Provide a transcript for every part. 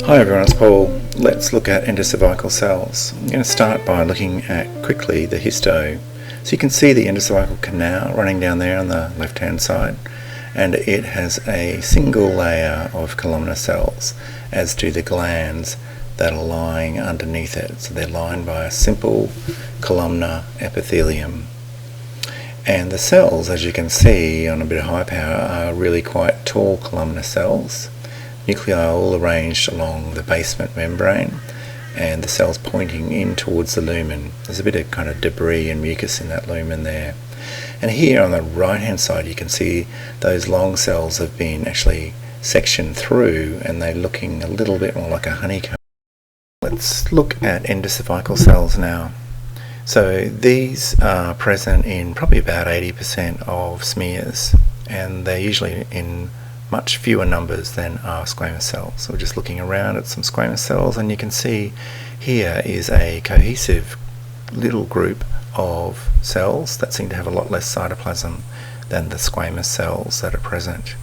Hi everyone, it's Paul. Let's look at endocervical cells. I'm going to start by looking at quickly the histo. So you can see the endocervical canal running down there on the left hand side, and it has a single layer of columnar cells, as do the glands that are lying underneath it. So they're lined by a simple columnar epithelium. And the cells, as you can see on a bit of high power, are really quite tall columnar cells. Nuclei are all arranged along the basement membrane, and the cells pointing in towards the lumen. There's a bit of kind of debris and mucus in that lumen there. And here on the right hand side you can see those long cells have been actually sectioned through, and they're looking a little bit more like a honeycomb. Let's look at endocervical cells now. So these are present in probably about 80% of smears, and they're usually in much fewer numbers than are squamous cells. So we're just looking around at some squamous cells, and you can see here is a cohesive little group of cells that seem to have a lot less cytoplasm than the squamous cells that are present.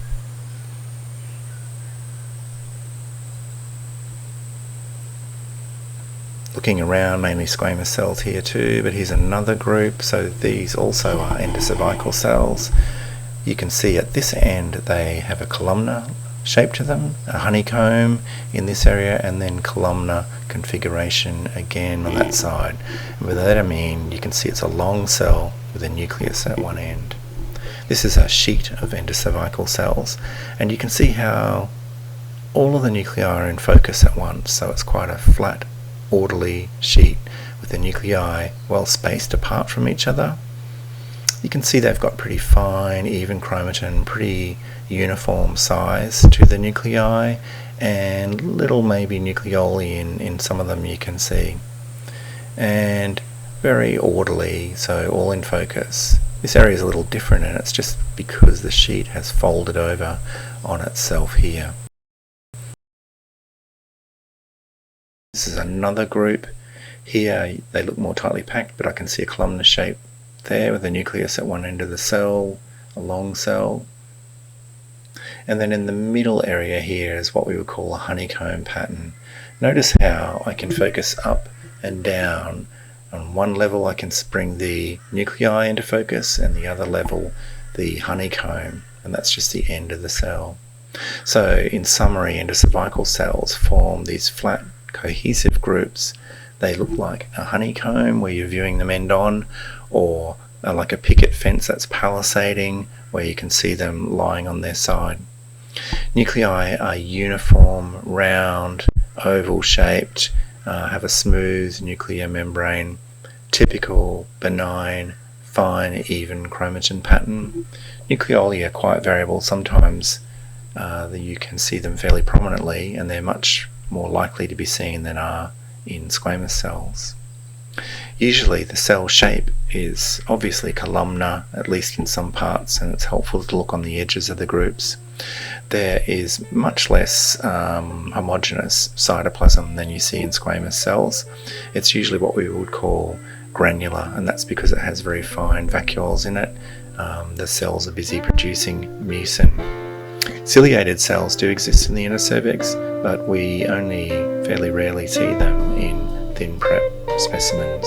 Looking around, mainly squamous cells here too, but here's another group. So these also are endocervical cells. You can see at this end they have a columnar shape to them, a honeycomb in this area, and then columnar configuration again on that side. And by that I mean you can see it's a long cell with a nucleus at one end. This is a sheet of endocervical cells, and you can see how all of the nuclei are in focus at once. So it's quite a flat, orderly sheet with the nuclei well spaced apart from each other. You can see they've got pretty fine, even chromatin, pretty uniform size to the nuclei, and little maybe nucleoli in some of them you can see. And very orderly, so all in focus. This area is a little different, and it's just because the sheet has folded over on itself here. This is another group. Here they look more tightly packed, but I can see a columnar shape there with a nucleus at one end of the cell, a long cell. And then in the middle area here is what we would call a honeycomb pattern. Notice how I can focus up and down. On one level I can bring the nuclei into focus, and the other level the honeycomb, and that's just the end of the cell. So in summary, endocervical cells form these flat cohesive groups. They look like a honeycomb where you're viewing them end on, or like a picket fence that's palisading where you can see them lying on their side. Nuclei are uniform, round, oval shaped, have a smooth nuclear membrane, typical, benign, fine, even chromatin pattern. Nucleoli are quite variable. Sometimes you can see them fairly prominently, and they're much more likely to be seen than are in squamous cells. Usually the cell shape is obviously columnar, at least in some parts, and it's helpful to look on the edges of the groups. There is much less homogeneous cytoplasm than you see in squamous cells. It's usually what we would call granular, and that's because it has very fine vacuoles in it. The cells are busy producing mucin. Ciliated cells do exist in the endocervix, but we only fairly rarely see them in thin prep specimens.